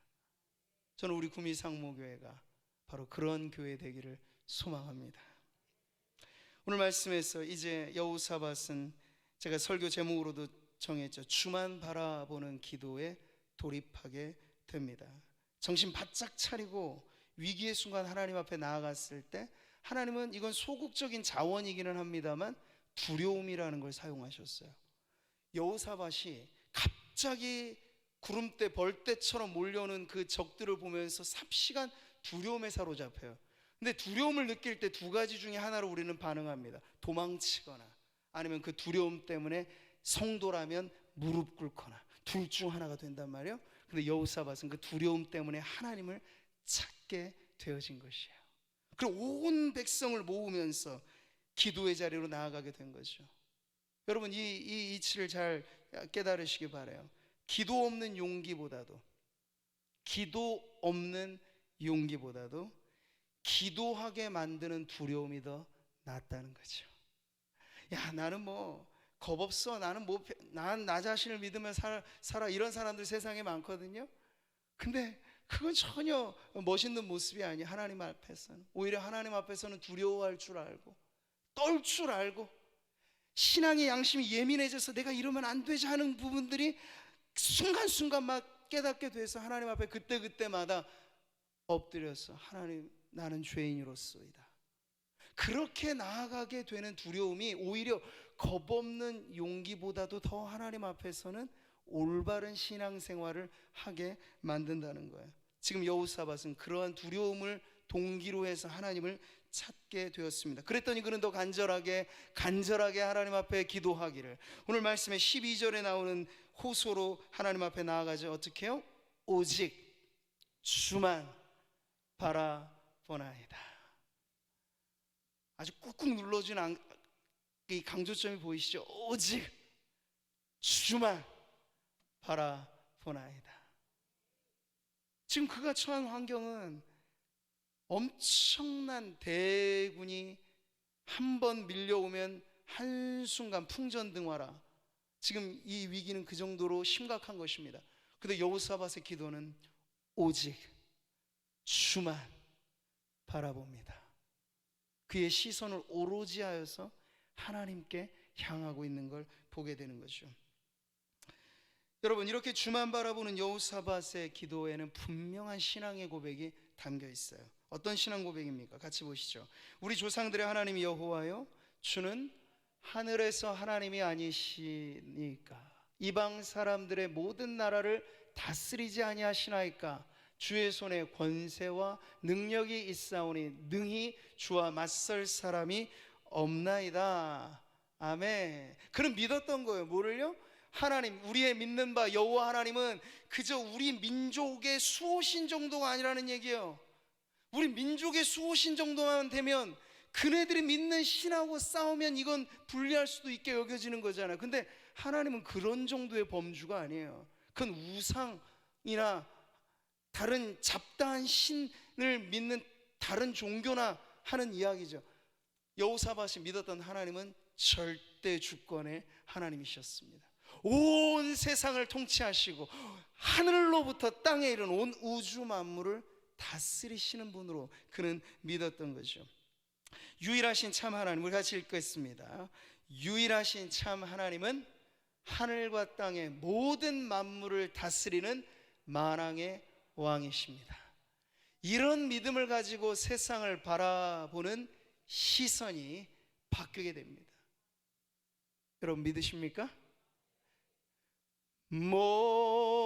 저는 우리 구미상무교회가 바로 그런 교회 되기를 소망합니다. 오늘 말씀에서 이제 여호사밧은 제가 설교 제목으로도 정했죠. 주만 바라보는 기도에 돌입하게 됩니다. 정신 바짝 차리고 위기의 순간 하나님 앞에 나아갔을 때 하나님은, 이건 소극적인 자원이기는 합니다만, 두려움이라는 걸 사용하셨어요. 여호사밧이 갑자기 구름대 벌떼처럼 몰려오는 그 적들을 보면서 삽시간 두려움에 사로잡혀요. 근데 두려움을 느낄 때 두 가지 중에 하나로 우리는 반응합니다. 도망치거나 아니면 그 두려움 때문에 성도라면 무릎 꿇거나, 둘 중 하나가 된단 말이에요. 근데 여호사밧은 그 두려움 때문에 하나님을 찾게 되어진 것이에요. 그리고 온 백성을 모으면서 기도의 자리로 나아가게 된 거죠. 여러분, 이 이치를 잘 깨달으시기 바라요. 기도 없는 용기보다도 기도하게 만드는 두려움이 더 낫다는 거죠. 야, 나는 뭐 겁 없어, 나는 난 나 자신을 믿으면 살아, 이런 사람들 세상에 많거든요. 근데 그건 전혀 멋있는 모습이 아니에요. 하나님 앞에서는, 오히려 하나님 앞에서는 두려워할 줄 알고 떨 줄 알고 신앙의 양심이 예민해져서 내가 이러면 안 되지 하는 부분들이 순간순간 막 깨닫게 돼서 하나님 앞에 그때마다 엎드려서, 하나님, 나는 죄인으로소이다, 그렇게 나아가게 되는 두려움이 오히려 겁없는 용기보다도 더 하나님 앞에서는 올바른 신앙생활을 하게 만든다는 거예요. 지금 여호사밧은 그러한 두려움을 동기로 해서 하나님을 찾게 되었습니다. 그랬더니 그는 더 간절하게 하나님 앞에 기도하기를, 오늘 말씀에 12절에 나오는 호소로 하나님 앞에 나아가죠. 어떻게 해요? 오직 주만 바라보나이다. 아주 꾹꾹 눌러진 이 강조점이 보이시죠? 오직 주만 바라보나이다. 지금 그가 처한 환경은 엄청난 대군이 한 번 밀려오면 한순간 풍전등화라, 지금 이 위기는 그 정도로 심각한 것입니다. 그런데 여호사밧의 기도는 오직 주만 바라봅니다. 그의 시선을 오로지 하여서 하나님께 향하고 있는 걸 보게 되는 거죠. 여러분, 이렇게 주만 바라보는 여호사밧의 기도에는 분명한 신앙의 고백이 담겨 있어요. 어떤 신앙 고백입니까? 같이 보시죠. 우리 조상들의 하나님 여호와여, 주는 하늘에서 하나님이 아니시니까 이방 사람들의 모든 나라를 다스리지 아니하시나이까? 주의 손에 권세와 능력이 있사오니 능히 주와 맞설 사람이 없나이다. 아멘. 그는 믿었던 거예요. 뭐를요? 하나님, 우리의 믿는 바 여호와 하나님은 그저 우리 민족의 수호신 정도가 아니라는 얘기예요. 우리 민족의 수호신 정도만 되면 그네들이 믿는 신하고 싸우면 이건 불리할 수도 있게 여겨지는 거잖아요. 근데 하나님은 그런 정도의 범주가 아니에요. 그건 우상이나 다른 잡다한 신을 믿는 다른 종교나 하는 이야기죠. 여호사밧이 믿었던 하나님은 절대 주권의 하나님이셨습니다. 온 세상을 통치하시고 하늘로부터 땅에 이른 온 우주 만물을 다스리시는 분으로 그는 믿었던 거죠. 유일하신 참 하나님, 우리 같이 읽겠습니다. 유일하신 참 하나님은 하늘과 땅의 모든 만물을 다스리는 만왕의 왕이십니다. 이런 믿음을 가지고 세상을 바라보는 시선이 바뀌게 됩니다. 여러분, 믿으십니까? 모든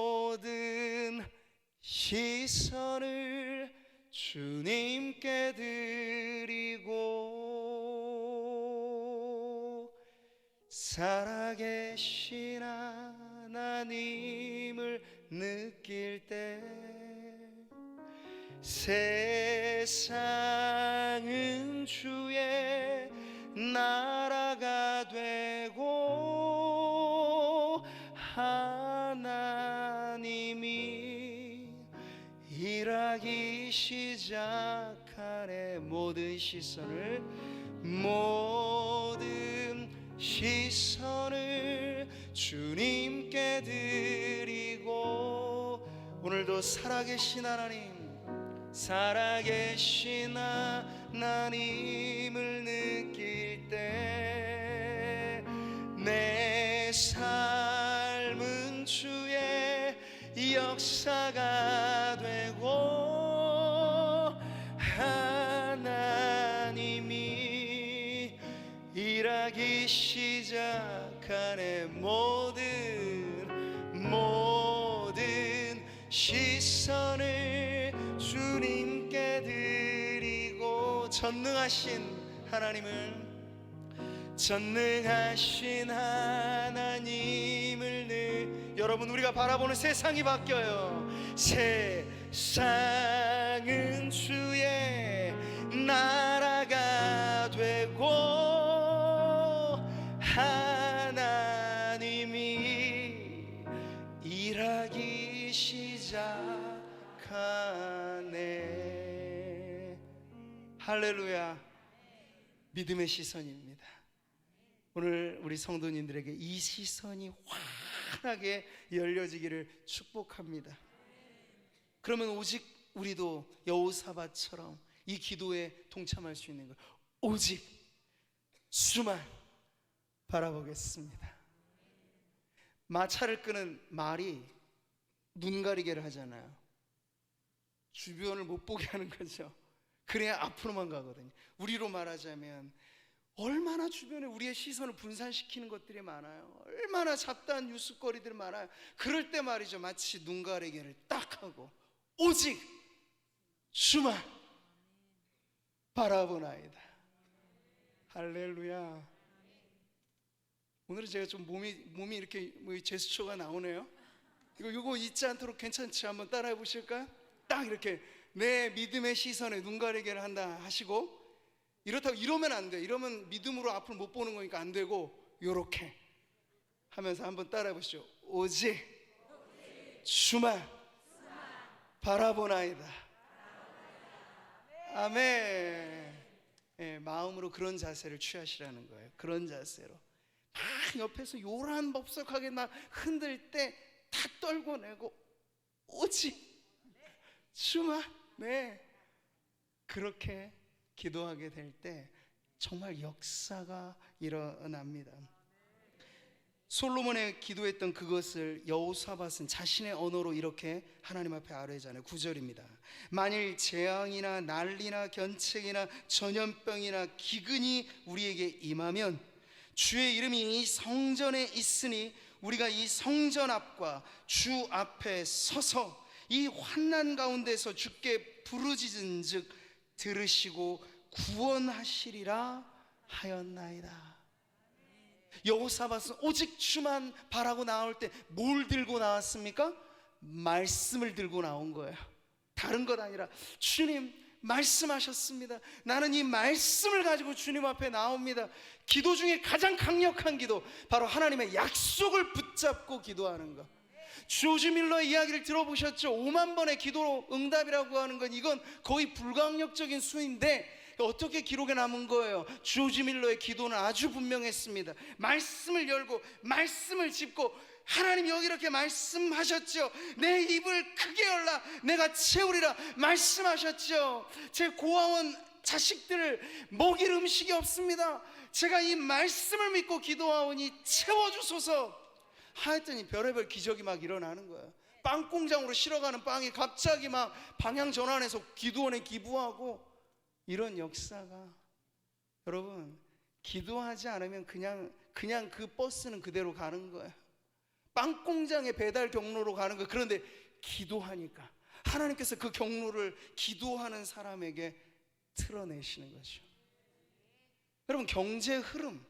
시선을 주님께 드리고 살아계신 하나님을 느낄 때 세상은 주의 나라가 되고 하나님이 일하기 시작하네. 모든 시선을 주님께 드리고, 오늘도 살아계신 하나님을 느낄 때 내 삶은 주의 역사가 되고, 하나님이 일하기 시작하네. 모든 시선을 주님께 드리고, 전능하신 하나님을 여러분, 우리가 바라보는 세상이 바뀌어요. 세상은 주의 나라가 되고, 하나님이 일하기 시작하네. 할렐루야. 믿음의 시선입니다. 오늘 우리 성도님들에게 이 시선이 환하게 열려지기를 축복합니다. 그러면 오직 우리도 여호사밧처럼 이 기도에 동참할 수 있는 거예요. 오직 주만 바라보겠습니다. 마차를 끄는 말이 눈 가리개를 하잖아요. 주변을 못 보게 하는 거죠. 그래야 앞으로만 가거든요. 우리로 말하자면 얼마나 주변에 우리의 시선을 분산시키는 것들이 많아요. 얼마나 잡다한 뉴스거리들이 많아요. 그럴 때 말이죠, 마치 눈 가리개를 딱 하고 오직 주만 바라보나이다. 할렐루야. 오늘은 제가 좀 몸이 이렇게 제스처가 나오네요. 이거 잊지 않도록 괜찮지? 한번 따라해 보실까요? 딱 이렇게 내 믿음의 시선에 눈 가리개를 한다 하시고, 이렇다고 이러면 안 돼. 이러면 믿음으로 앞을 못 보는 거니까 안 되고, 요렇게 하면서 한번 따라해 보시죠. 오직 주만 바라보나이다. 아멘. 예, 마음으로 그런 자세를 취하시라는 거예요. 그런 자세로 막 옆에서 요란 법석하게 막 흔들 때 다 떨궈내고 오직 주만, 네, 그렇게 기도하게 될 때 정말 역사가 일어납니다. 솔로몬의 기도했던 그것을 여호사밧은 자신의 언어로 이렇게 하나님 앞에 아뢰잖아요. 9절입니다. 만일 재앙이나 난리나 견책이나 전염병이나 기근이 우리에게 임하면 주의 이름이 이 성전에 있으니 우리가 이 성전 앞과 주 앞에 서서 이 환난 가운데서 주께 부르짖은즉 들으시고 구원하시리라 하였나이다. 여호사밧은 오직 주만 바라고 나올 때 뭘 들고 나왔습니까? 말씀을 들고 나온 거예요. 다른 것 아니라 주님 말씀하셨습니다. 나는 이 말씀을 가지고 주님 앞에 나옵니다. 기도 중에 가장 강력한 기도, 바로 하나님의 약속을 붙잡고 기도하는 것. 조지 밀러의 이야기를 들어보셨죠? 5만 번의 기도 응답이라고 하는 건 이건 거의 불가항력적인 수인데 어떻게 기록에 남은 거예요? 조지 밀러의 기도는 아주 분명했습니다. 말씀을 열고 말씀을 짚고, 하나님 여기 이렇게 말씀하셨죠. 내 입을 크게 열라 내가 채우리라 말씀하셨죠. 제 고아원 자식들을 먹일 음식이 없습니다. 제가 이 말씀을 믿고 기도하오니 채워주소서 하였더니 별의별 기적이 막 일어나는 거예요. 빵 공장으로 실어가는 빵이 갑자기 막 방향 전환해서 기도원에 기부하고, 이런 역사가, 여러분 기도하지 않으면 그냥 그 버스는 그대로 가는 거예요. 빵 공장의 배달 경로로 가는 거예요. 그런데 기도하니까 하나님께서 그 경로를 기도하는 사람에게 틀어내시는 거죠. 여러분 경제 흐름,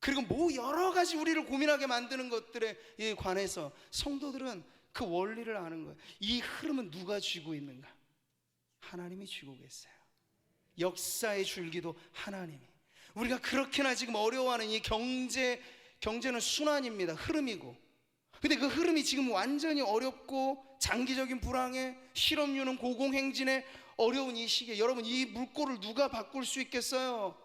그리고 뭐 여러 가지 우리를 고민하게 만드는 것들에 관해서 성도들은 그 원리를 아는 거예요. 이 흐름은 누가 쥐고 있는가? 하나님이 쥐고 계세요. 역사의 줄기도 하나님이. 우리가 그렇게나 지금 어려워하는 이 경제는 순환입니다. 흐름이고, 근데 그 흐름이 지금 완전히 어렵고 장기적인 불황에, 실업률은 고공행진에 어려운 이 시기에 여러분, 이 물꼬를 누가 바꿀 수 있겠어요?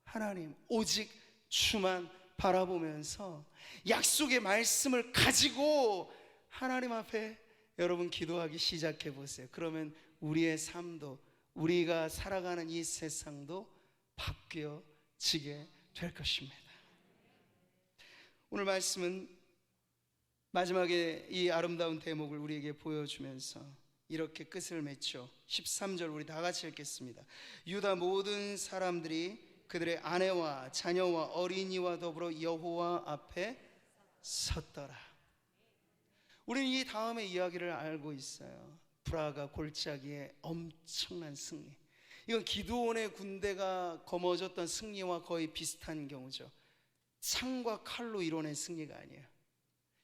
하나님. 오직 주만 바라보면서 약속의 말씀을 가지고 하나님 앞에 여러분 기도하기 시작해 보세요. 그러면 우리의 삶도, 우리가 살아가는 이 세상도 바뀌어지게 될 것입니다. 오늘 말씀은 마지막에 이 아름다운 대목을 우리에게 보여주면서 이렇게 끝을 맺죠. 13절 우리 다 같이 읽겠습니다. 유다 모든 사람들이 그들의 아내와 자녀와 어린이와 더불어 여호와 앞에 섰더라. 우리는 이 다음의 이야기를 알고 있어요. 브라가 골짜기의 엄청난 승리. 이건 기드온의 군대가 거머졌던 승리와 거의 비슷한 경우죠. 창과 칼로 이뤄낸 승리가 아니에요.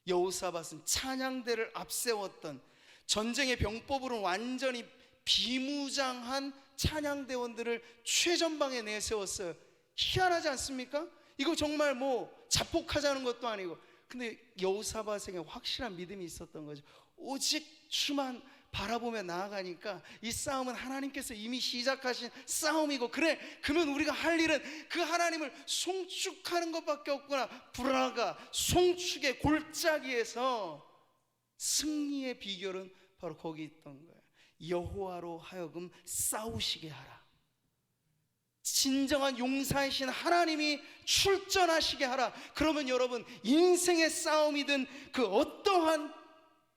여호사밧은 찬양대를 앞세웠던, 전쟁의 병법으로는 완전히 비무장한 찬양대원들을 최전방에 내세웠어요. 희한하지 않습니까? 이거 정말 뭐 자폭하자는 것도 아니고. 근데 여호사밧에게 확실한 믿음이 있었던 거죠. 오직 주만 바라보며 나아가니까 이 싸움은 하나님께서 이미 시작하신 싸움이고, 그래, 그러면 우리가 할 일은 그 하나님을 송축하는 것밖에 없구나. 브라가 송축의 골짜기에서 승리의 비결은 바로 거기 있던 거예요. 여호와로 하여금 싸우시게 하라. 진정한 용사이신 하나님이 출전하시게 하라. 그러면 여러분, 인생의 싸움이든 그 어떠한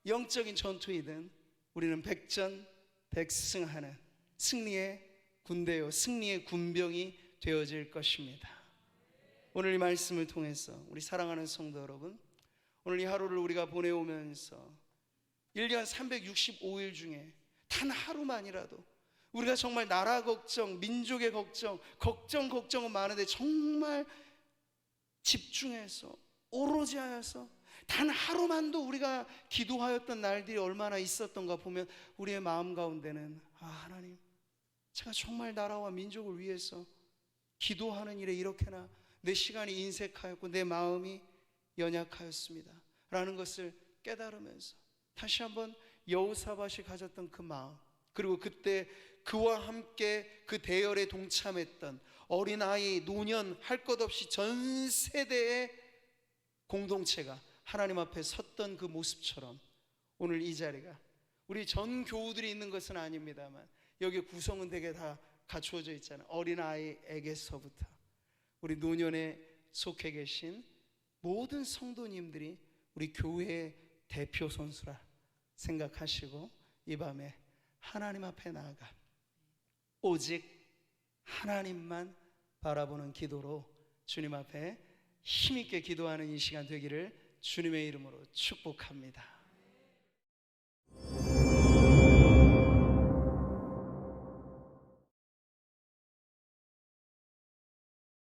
영적인 전투이든 우리는 백전백승하는 승리의 군대요, 승리의 군병이 되어질 것입니다. 오늘 이 말씀을 통해서 우리 사랑하는 성도 여러분, 오늘 이 하루를 우리가 보내오면서 1년 365일 중에 단 하루만이라도 우리가 정말 나라 걱정, 민족의 걱정은 많은데 정말 집중해서 오로지 하여서 단 하루만도 우리가 기도하였던 날들이 얼마나 있었던가 보면 우리의 마음 가운데는, 하나님, 제가 정말 나라와 민족을 위해서 기도하는 일에 이렇게나 내 시간이 인색하였고 내 마음이 연약하였습니다 라는 것을 깨달으면서 다시 한번 여호사밧이 가졌던 그 마음, 그리고 그때 그와 함께 그 대열에 동참했던 어린아이, 노년 할 것 없이 전 세대의 공동체가 하나님 앞에 섰던 그 모습처럼 오늘 이 자리가 우리 전 교우들이 있는 것은 아닙니다만 여기 구성은 되게 다 갖추어져 있잖아요. 어린아이에게서부터 우리 노년에 속해 계신 모든 성도님들이 우리 교회의 대표 선수라 생각하시고 이 밤에 하나님 앞에 나아가 오직 하나님만 바라보는 기도로 주님 앞에 힘있게 기도하는 이 시간 되기를 주님의 이름으로 축복합니다.